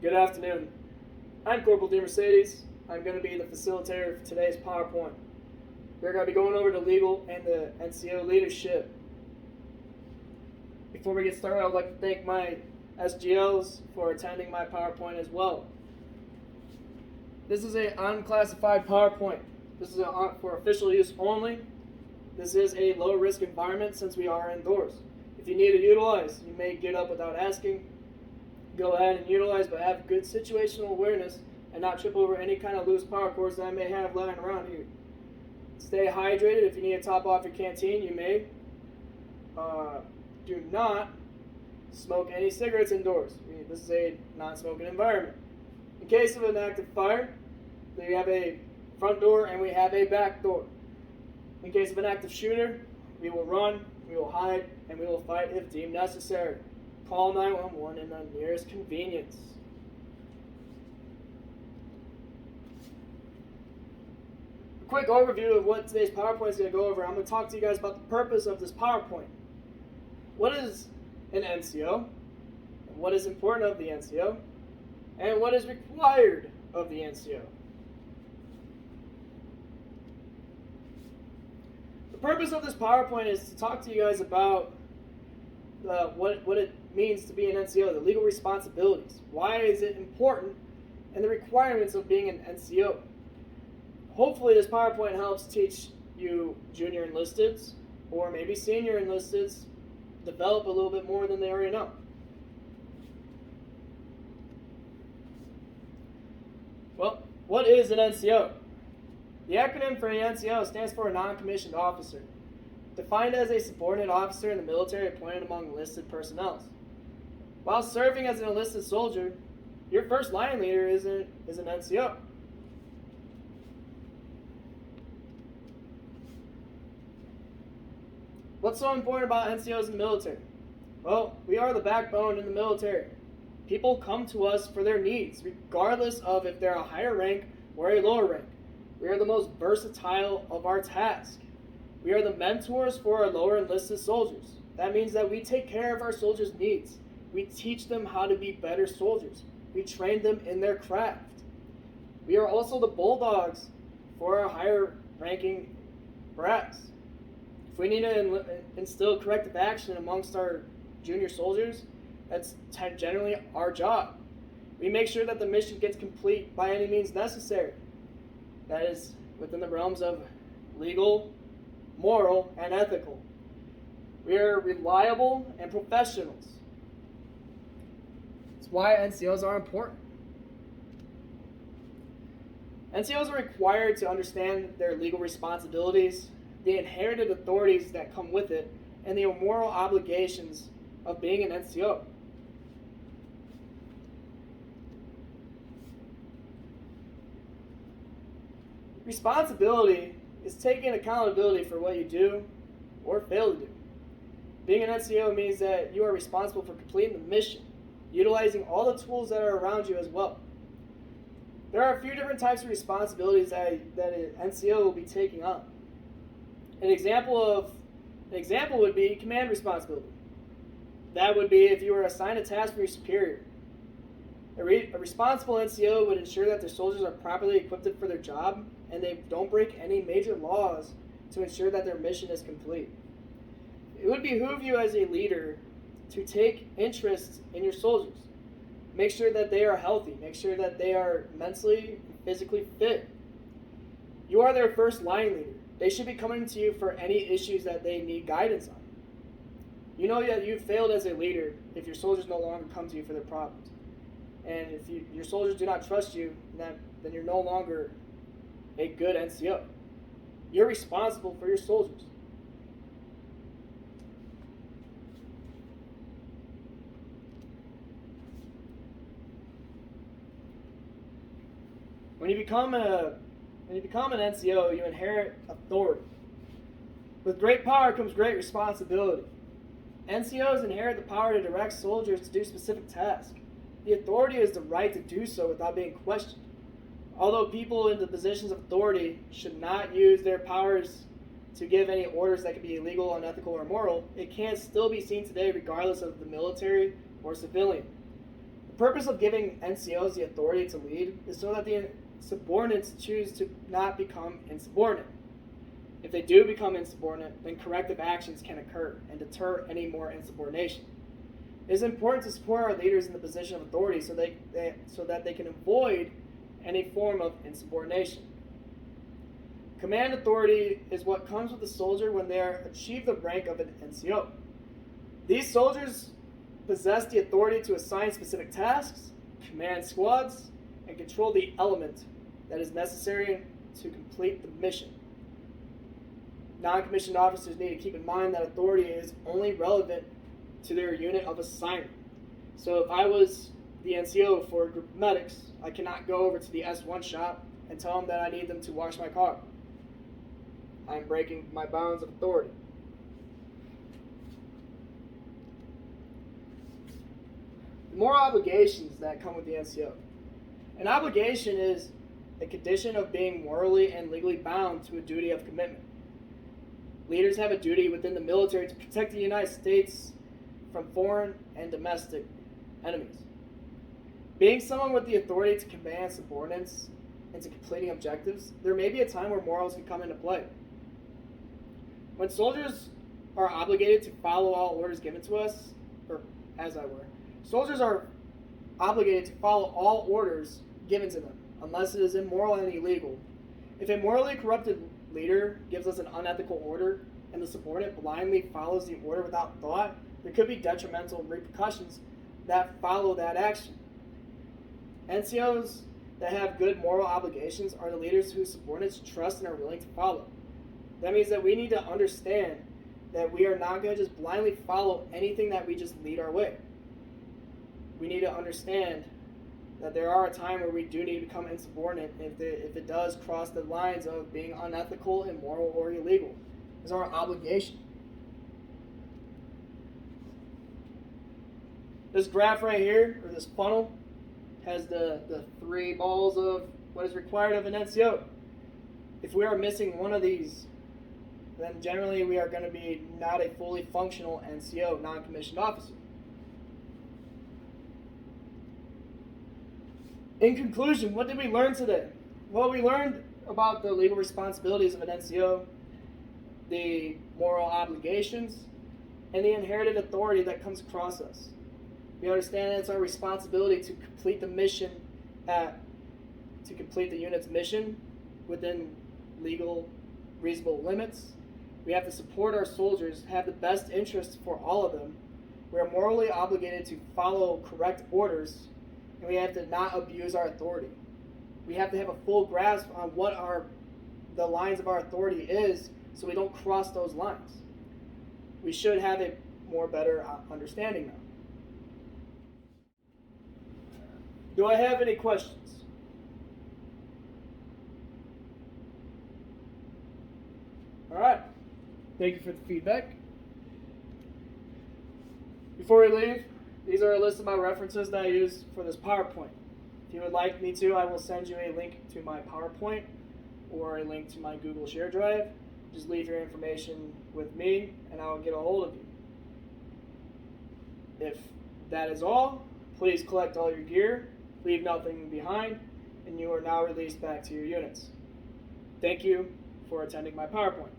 Good afternoon. I'm Corporal D. Mercedes. I'm going to be the facilitator for today's PowerPoint. We're going to be going over the legal and the NCO leadership. Before we get started, I would like to thank my SGLs for attending my PowerPoint as well. This is an unclassified PowerPoint. This is for official use only. This is a low-risk environment since we are indoors. If you need to utilize, you may get up without asking. Go ahead and utilize, but have good situational awareness and not trip over any kind of loose power cords that I may have lying around here. Stay hydrated. If you need to top off your canteen, you may. Do not smoke any cigarettes indoors. This is a non-smoking environment. In case of an active fire, we have a front door and we have a back door. In case of an active shooter, we will run, we will hide, and we will fight if deemed necessary. Call 911 in the nearest convenience. A quick overview of what today's PowerPoint is going to go over. I'm going to talk to you guys about the purpose of this PowerPoint. What is an NCO? What is important of the NCO? And what is required of the NCO? The purpose of this PowerPoint is to talk to you guys about what it means to be an NCO, the legal responsibilities. Why is it important, and the requirements of being an NCO. Hopefully this PowerPoint helps teach you junior enlisteds, or maybe senior enlisteds, develop a little bit more than they already know. Well, what is an NCO? The acronym for an NCO stands for a non-commissioned officer, defined as a subordinate officer in the military appointed among enlisted personnel. While serving as an enlisted soldier, your first line leader is an NCO. What's so important about NCOs in the military? Well, we are the backbone in the military. People come to us for their needs, regardless of if they're a higher rank or a lower rank. We are the most versatile of our task. We are the mentors for our lower enlisted soldiers. That means that we take care of our soldiers' needs. We teach them how to be better soldiers. We train them in their craft. We are also the bulldogs for our higher ranking brass. If we need to instill corrective action amongst our junior soldiers, that's generally our job. We make sure that the mission gets complete by any means necessary. That is within the realms of legal, moral, and ethical. We are reliable and professionals. That's why NCOs are important. NCOs are required to understand their legal responsibilities, the inherited authorities that come with it, and the moral obligations of being an NCO. Responsibility is taking accountability for what you do or fail to do. Being an NCO means that you are responsible for completing the mission, utilizing all the tools that are around you as well. There are a few different types of responsibilities that an NCO will be taking on. An example would be command responsibility. That would be if you were assigned a task from your superior. A responsible NCO would ensure that their soldiers are properly equipped for their job and they don't break any major laws to ensure that their mission is complete. It would behoove you as a leader to take interest in your soldiers. Make sure that they are healthy. Make sure that they are mentally and physically fit. You are their first line leader. They should be coming to you for any issues that they need guidance on. You know that you've failed as a leader if your soldiers no longer come to you for their problems. And if your soldiers do not trust you, then you're no longer a good NCO. You're responsible for your soldiers. When you become an NCO, you inherit authority. With great power comes great responsibility. NCOs inherit the power to direct soldiers to do specific tasks. The authority is the right to do so without being questioned. Although people in the positions of authority should not use their powers to give any orders that could be illegal, unethical, or immoral, it can still be seen today regardless of the military or civilian. The The purpose of giving NCOs the authority to lead is so that the subordinates choose to not become insubordinate. If they do become insubordinate, then corrective actions can occur and deter any more insubordination. It is important to support our leaders in the position of authority so that they can avoid any form of insubordination. Command authority is what comes with the soldier when they achieve the rank of an NCO. These soldiers possess the authority to assign specific tasks, command squads, and control the element that is necessary to complete the mission. Non-commissioned officers need to keep in mind that authority is only relevant to their unit of assignment. So if I was the NCO for a group of medics, I cannot go over to the S1 shop and tell them that I need them to wash my car. I'm breaking my bounds of authority. The moral obligations that come with the NCO. An obligation is a condition of being morally and legally bound to a duty of commitment. Leaders have a duty within the military to protect the United States from foreign and domestic enemies. Being someone with the authority to command subordinates into completing objectives, there may be a time where morals can come into play. When soldiers are obligated to follow all orders given to us, soldiers are obligated to follow all orders given to them, unless it is immoral and illegal. If a morally corrupted leader gives us an unethical order and the subordinate blindly follows the order without thought, there could be detrimental repercussions that follow that action. NCOs that have good moral obligations are the leaders whose subordinates trust and are willing to follow. That means that we need to understand that we are not going to just blindly follow anything that we just lead our way. We need to understand that there are a time where we do need to become insubordinate if it does cross the lines of being unethical, immoral, or illegal. It's our obligation. This graph right here, or this funnel, has the 3 balls of what is required of an NCO. If we are missing one of these, then generally we are going to be not a fully functional NCO, non-commissioned officer. In conclusion, what did we learn today? Well, we learned about the legal responsibilities of an NCO, the moral obligations, and the inherited authority that comes across us. We understand that it's our responsibility to complete the mission, to complete the unit's mission within legal, reasonable limits. We have to support our soldiers, have the best interests for all of them. We are morally obligated to follow correct orders, and we have to not abuse our authority. We have to have a full grasp on what the lines of our authority is, so we don't cross those lines. We should have a more better understanding now. Do I have any questions? All right. Thank you for the feedback. Before we leave, these are a list of my references that I use for this PowerPoint. If you would like me to, I will send you a link to my PowerPoint or a link to my Google Share Drive. Just leave your information with me and I will get a hold of you. If that is all, please collect all your gear, leave nothing behind, and you are now released back to your units. Thank you for attending my PowerPoint.